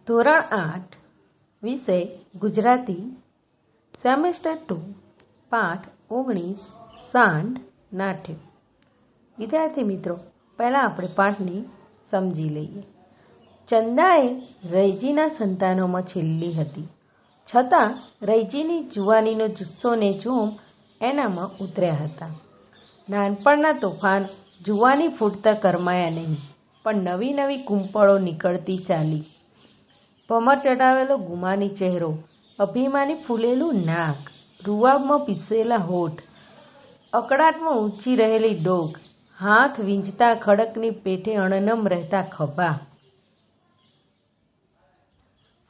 ધોરણ 8 વિષય ગુજરાતી સેમેસ્ટર 2 પાઠ 19 સાંડ નાટ્ય. વિદ્યાર્થી મિત્રો, પહેલાં આપણે પાઠને સમજી લઈએ. ચંદા એ રૈજીના સંતાનોમાં છેલ્લી હતી, છતાં રૈજીની જુવાનીનો જુસ્સો ને જોમ એનામાં ઉતર્યા હતા. નાનપણના તોફાન જુવાની ફૂટતા કરમાયા નહીં, પણ નવી નવી કુંપળો નીકળતી ચાલી. ભમર ચડાવેલો ગુમાની ચહેરો, અભિમાની ફૂલેલું નાક, રૂવાબમાં પીસેલા હોઠ, અકળાટમાં ઊંચી રહેલી ડોક, હાથ વીંઝતા ખડકની પેઠે અણનમ રહેતા ખભા,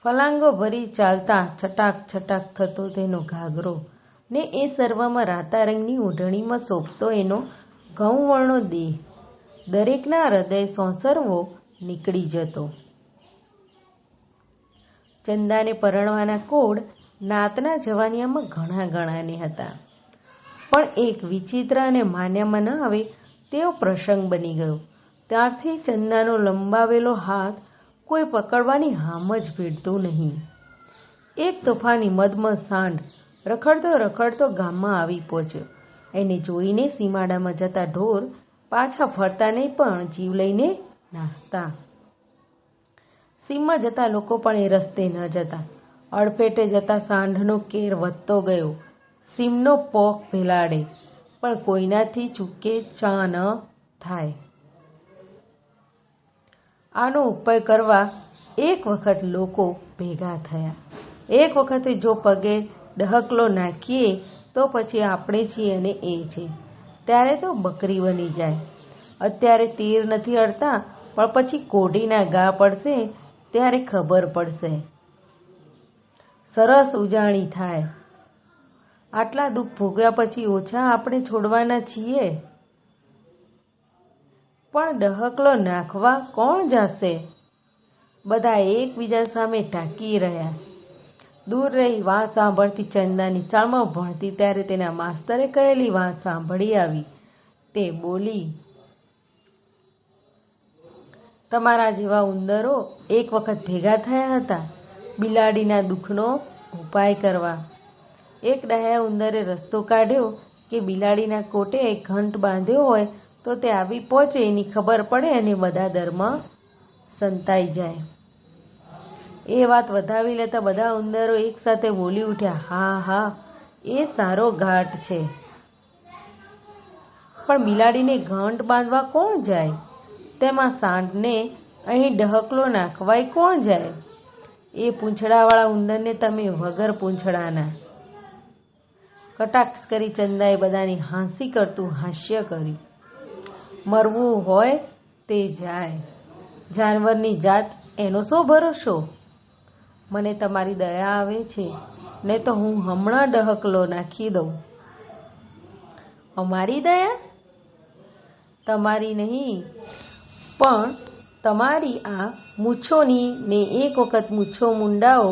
ફલાંગો ભરી ચાલતા છટાક છટાક થતો તેનો ઘાઘરો ને એ સર્વમાં રાતા રંગની ઓઢણીમાં શોભતો એનો ઘઉંવર્ણો દેહ, દરેકના હૃદય સોંસરવો નીકળી જતો. ચંદાને પરણવાના કોડ નાતના જવાનિયામાં ઘણા ગણાને હતા, પણ એક વિચિત્ર અને માન્યામાં ન આવે તેવો પ્રસંગ બની ગયો. ત્યારથી ચંદાનો લંબાવેલો હાથ કોઈ પકડવાની હામ જ ભીડતું નહીં. એક તોફાની મદમદ સાંડ રખડતો રખડતો ગામમાં આવી પહોંચ્યો. એને જોઈને સીમાડામાં જતા ઢોર પાછા ફરતા નહીં, પણ જીવ લઈને નાસતા. સીમમાં જતા લોકો પણ એ રસ્તે ન જતા. અડફેટે જતા સાંઢનો કેર વધતો ગયો. સીમનો પોખ ભેલાડે, પણ કોઈનાથી ચૂકે ચા ન થાય. આનો ઉપાય કરવા એક વખત લોકો ભેગા થયા. એક વખતે જો પગે ડહકલો નાખીએ તો પછી આપણે છીએ અને એ છે, ત્યારે તો બકરી બની જાય. અત્યારે તીર નથી અડતા, પણ પછી કોઢીના ઘા પડશે ત્યારે ખબર પડશે. સરસ ઉજાણી થાય. આટલા દુઃખ ભોગ્યા પછી ઓછા આપણે છોડવાના છીએ. પણ ડહકલો નાખવા કોણ જાશે? બધા એકબીજા સામે ટાંકી રહ્યા. દૂર રહી વાત સાંભળતી ચંદા નિશાળમાં ભણતી ત્યારે તેના માસ્તરે કહેલી વાત સાંભળી આવી. તે બોલી, તમારા જેવા ઉંદરો એક વખત ભેગા થયા હતા બિલાડીના દુઃખનો ઉપાય કરવા. એક ડાહ્યા ઉંદરે રસ્તો કાઢ્યો કે બિલાડીના કોટે ઘંટ બાંધ્યો હોય તો તે આવી પહોંચે એની ખબર પડે અને બધા દરમાં સંતાઈ જાય. એ વાત વધાવી લેતા બધા ઉંદરો એક સાથે બોલી ઉઠ્યા, હા હા, એ સારો ઘાટ છે. પણ બિલાડીને ઘંટ બાંધવા કોણ જાય? તેમાં સાંઢને અહીં ડહકલો નાખવાય કોણ જાય? એ પૂંછડાવાળા ઉંદરને તમે વગર પૂંછડાના. કટાક્ષ કરી ચંદાએ બધાની હાંસી કરતું હાસ્ય કર્યું. મરવું હોય તે જાય, જાનવરની જાત એનો શો ભરોસો? મને તમારી દયા આવે છે ને તો હું હમણાં ડહકલો નાખી દઉં. અમારી દયા? તમારી નહીં, પણ તમારી આ મૂછોની ને એક વખત મૂછો મુંડાઓ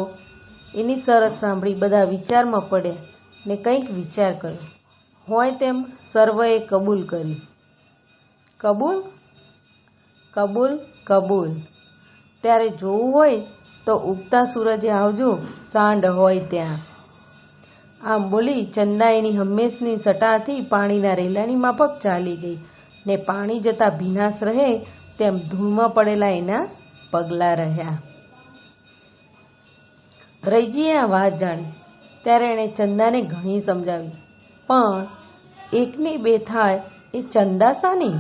એની શરત સાંભળી બધા વિચારમાં પડ્યા ને કંઈક વિચાર કર્યો. હોય તેમ સર્વએ કબૂલ કરી. કબૂલ? કબૂલ કબૂલ. ત્યારે જોવું હોય તો ઉગતા સૂરજે આવજો, સાંડ હોય ત્યાં. આમ બોલી ચંદા એની હંમેશની સટાથી પાણીના રેલાની માફક ચાલી ગઈ ને પાણી જતાં ભીનાશ રહે તેમ ધૂળમાં પડેલા એના પગલાં રહ્યા. રૈજીએ આ વાત જાણી ત્યારે એણે ચંદાને ઘણી સમજાવી, પણ એકની બે થાય એ ચંદા સાની?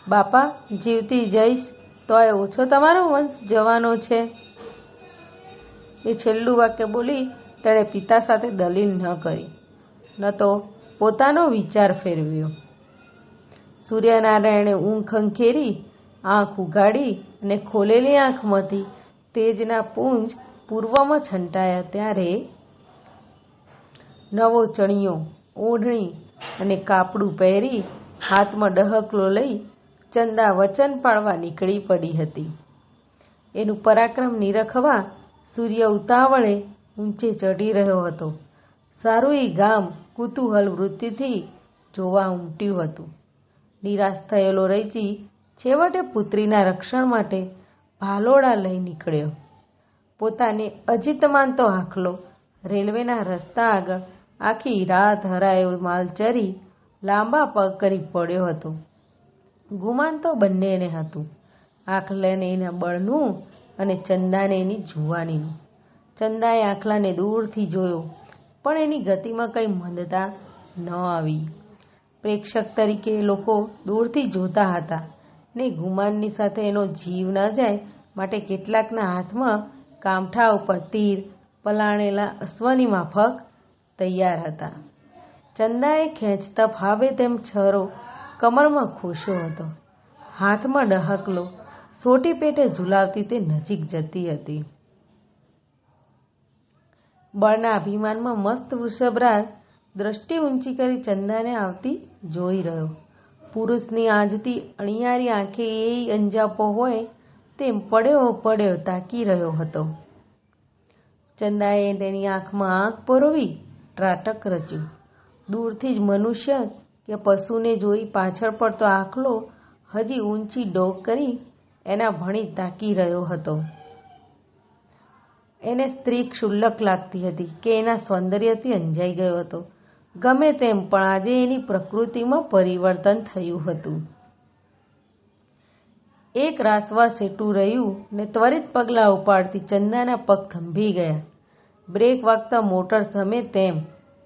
બાપા, જીવતી જઈશ તોય ઓછો તમારો વંશ જવાનો છે. એ છેલ્લું વાક્ય બોલી તેણે પિતા સાથે દલીલ ન કરી, ન તો પોતાનો વિચાર ફેરવ્યો. સૂર્યનારાયણે ઊંઘ ખંખેરી આંખ ઉઘાડી અને ખોલેલી આંખમાંથી તેજના પુંજ પૂર્વમાં છંટાયા ત્યારે નવો ચણિયો, ઓઢણી અને કાપડું પહેરી હાથમાં ડહકલો લઈ ચંદા વચન પાળવા નીકળી પડી હતી. એનું પરાક્રમ નિરખવા સૂર્ય ઉતાવળે ઊંચે ચઢી રહ્યો હતો. સારું એ ગામ કુતૂહલ વૃત્તિથી જોવા ઉમટ્યું હતું. નિરાશ થયેલો રૈજી છેવટે પુત્રીના રક્ષણ માટે ભાલોડા લઈ નીકળ્યો. પોતાને અજીત માનતો આખલો રેલવેના રસ્તા આગળ આખી રાત હરાયો માલ ચરી લાંબા પગ કરી પડ્યો હતો. ગુમાન તો બંનેને હતું, આખલાને એના બળનું અને ચંદાને એની જુવાનીનું. ચંદાએ આખલાને દૂરથી જોયો, પણ એની ગતિમાં કંઈ મંદતા ન આવી. પ્રેક્ષક તરીકે લોકો દૂરથી જોતા હતા ને ગુમાનની સાથે એનો જીવ ન જાય માટે કેટલાકના હાથમાં કામઠા ઉપર તીર પલાણેલા અશ્વની માફક તૈયાર હતા. ચંદાએ ખેંચતા ફાવે તેમ છરો કમરમાં ખોસ્યો હતો. હાથમાં ડહકલો સોટી પેટે ઝુલાવતી તે નજીક જતી હતી. બળના અભિમાનમાં મસ્ત વૃષભરાજ દ્રષ્ટિ ઊંચી કરી ચંદાને આવતી જોઈ રહ્યો. પુરુષની આંજથી અણિયારી આંખે એ અંજાપો હોય તેમ પડ્યો તાકી રહ્યો હતો. ચંદાએ તેની આંખમાં આંખ પરોવી ત્રાટક રચ્યું. દૂરથી જ મનુષ્ય કે પશુને જોઈ પાછળ પડતો આખલો હજી ઊંચી ડોક કરી એના ભણી તાકી રહ્યો હતો. એને સ્ત્રી ક્ષુલ્લક લાગતી હતી કે એના સૌંદર્યથી અંજાઈ ગયો હતો. ગમે તેમ પણ આજે એની પ્રકૃતિમાં પરિવર્તન થયું હતું. એક રાસવા સેટું રહ્યું ને ત્વરિત પગલાં ઉપાડતી ચંદાના પગ થંભી ગયા. બ્રેક વાગતા મોટર થમે તેમ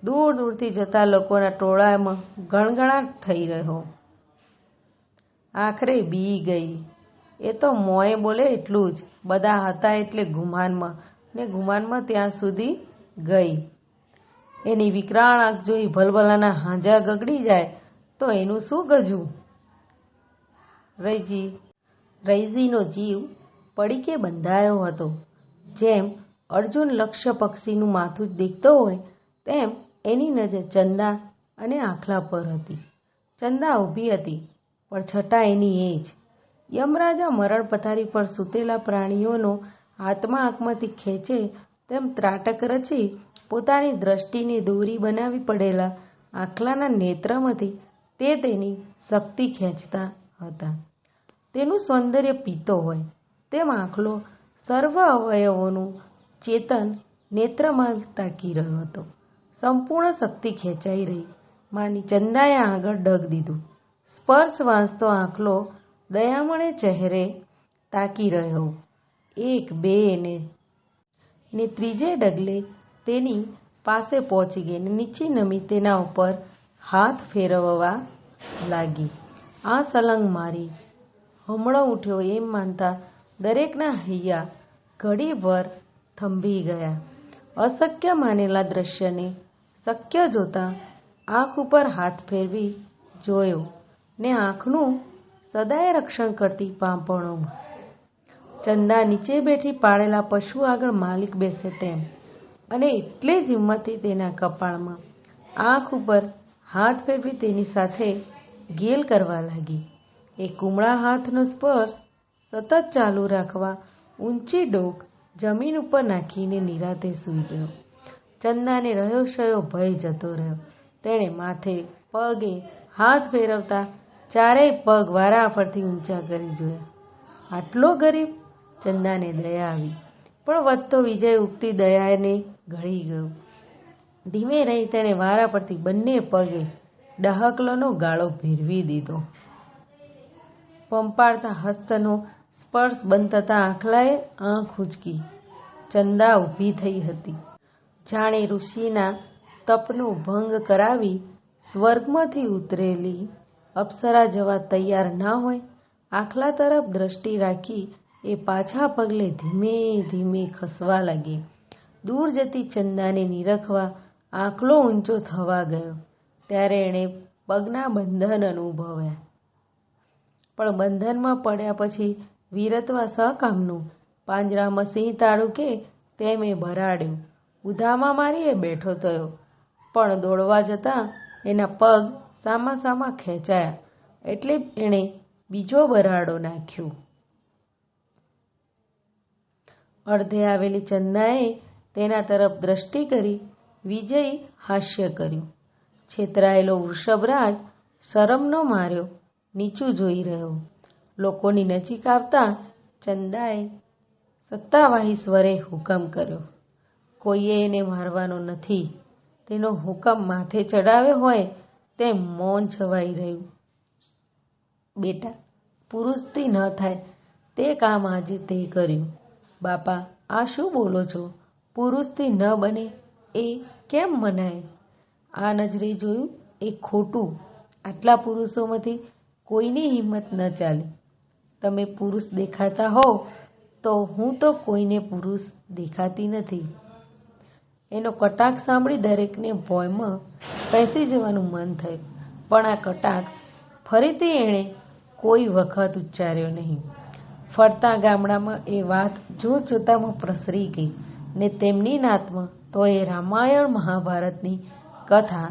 દૂર દૂરથી જતા લોકોના ટોળામાં ગણગણાટ થઈ રહ્યો. આખરે બી ગઈ. એ તો મોંએ બોલે એટલું જ, બધા હતા એટલે ગુમાનમાં ને ગુમાનમાં ત્યાં સુધી ગઈ. એની વિકરાળ આંખ જોઈ ભલભલાના હાંજા ગગડી જાય તો એનું શું ગજવું. રૈજીનો જીવ પડીકે બંધાયો હતો. જેમ અર્જુન લક્ષ્ય પક્ષીનું માથું જ દેખતો હોય તેમ એની નજર ચંદા અને આખલા પર હતી. ચંદા ઊભી હતી, પણ છટા એની એ જ. યમરાજા મરણ પથારી પર સૂતેલા પ્રાણીઓનો આત્મા આંખમાંથી ખેંચે તેમ ત્રાટક રચી પોતાની દ્રષ્ટિને દોરી બનાવી પડેલા આખલાના નેત્રમાંથી તે તેની શક્તિ ખેંચતા હતા. તેનું સૌંદર્ય પીતો હોય તેમ આખલો સર્વ અવયવોનું ચેતન નેત્રમાં તાકી રહ્યો હતો. સંપૂર્ણ શક્તિ ખેંચાઈ રહી માની ચંદાએ આગળ ડગ દીધું. સ્પર્શ વાંચતો આખલો દયામણે ચહેરે તાકી રહ્યો. એક બે ને ત્રીજે ડગલે તેની પાસે પહોંચી ગઈ ને નીચે નમી તેના ઉપર હાથ ફેરવવા લાગી. આ સલંગ મારી હમણો ઉઠ્યો એમ માનતા દરેકના હૈયા ઘડીભર થંભી ગયા. અશક્ય માનેલા દ્રશ્યને શક્ય જોતા આંખ ઉપર હાથ ફેરવી જોયો ને આંખનું સદાય રક્ષણ કરતી પાંપણોમાં ચંદા નીચે બેઠી પાળેલા પશુ આગળ માલિક બેસે તેમ અને એટલી જ હિંમતથી તેના કપાળમાં આંખ ઉપર હાથ ફેરવી તેની સાથે ગેલ કરવા લાગી. એ કુમળા હાથનો સ્પર્શ સતત ચાલુ રાખવા ઊંચી ડોક જમીન ઉપર નાખીને નિરાતે સૂઈ ગયો. ચંદાને રહ્યો શયો ભય જતો રહ્યો. તેણે માથે પગે હાથ ફેરવતા ચારેય પગ વારાફરતી ઊંચા કરી જોયા. આટલો ગરીબ! ચંદાને દયા આવી, પણ વધતો વિજય ઉગતી દયાને ગળી ગયો. ધીમે રહી તેણે વારાફરતી બંને પગે ડહકલોનો ગાળો ભેરવી દીધો. પંપાળતા હસ્તનો સ્પર્શ બંધ થતાં આખલાએ આંખ ઉંચકી. ચંદા ઊભી થઈ હતી. જાણે ઋષિના તપનો ભંગ કરાવી સ્વર્ગમાંથી ઉતરેલી અપ્સરા જવા તૈયાર ના હોય. આખલા તરફ દ્રષ્ટિ રાખી એ પાછા પગલે ધીમે ધીમે ખસવા લાગી. દૂર જતી ચંદાને નિરખવા આખલો ઊંચો થવા ગયો ત્યારે એણે પગના બંધન અનુભવ્યા. પણ બંધનમાં પડ્યા પછી વીરત્વા સહકામનું. પાંજરામાં સિંહ તાડુકે તેમ એ ભરાડ્યું. ઉધામાં મારી એ બેઠો થયો, પણ દોડવા જતાં એના પગ સામા ખેંચાયા એટલે એણે બીજો બરાડો નાખ્યો. અડધે આવેલી ચંદાએ તેના તરફ દ્રષ્ટિ કરી વિજયી હાસ્ય કર્યું. છેતરાયેલો વૃષભરાજ શરમનો માર્યો નીચું જોઈ રહ્યો. લોકોની નજીક આવતા ચંદાએ સત્તાવાહી સ્વરે હુકમ કર્યો. કોઈએ એને મારવાનો નથી. તેનો હુકમ માથે ચડાવ્યો હોય તેમ મૌન છવાઈ રહ્યું. બેટા, પુરુષથી ન થાય તે કામ આજે તે કર્યું. બાપા, આ શું બોલો છો? પુરુષથી ન બને એ કેમ મનાય? આ નજરે જોયું એ ખોટું. આટલા પુરુષોમાંથી કોઈની હિંમત ન ચાલી. તમે પુરુષ દેખાતા હોવ તો હું તો કોઈને પુરુષ દેખાતી નથી. એનો કટાક્ષ સાંભળી દરેકને ભોંયમાં બેસી જવાનું મન થયું, પણ આ કટાક્ષ ફરીથી એણે કોઈ વખત ઉચ્ચાર્યો નહીં. ફરતા ગામડામાં એ વાત જોતજોતામાં પ્રસરી ગઈ ને તેમની નાતમાં તો એ રામાયણ મહાભારતની કથા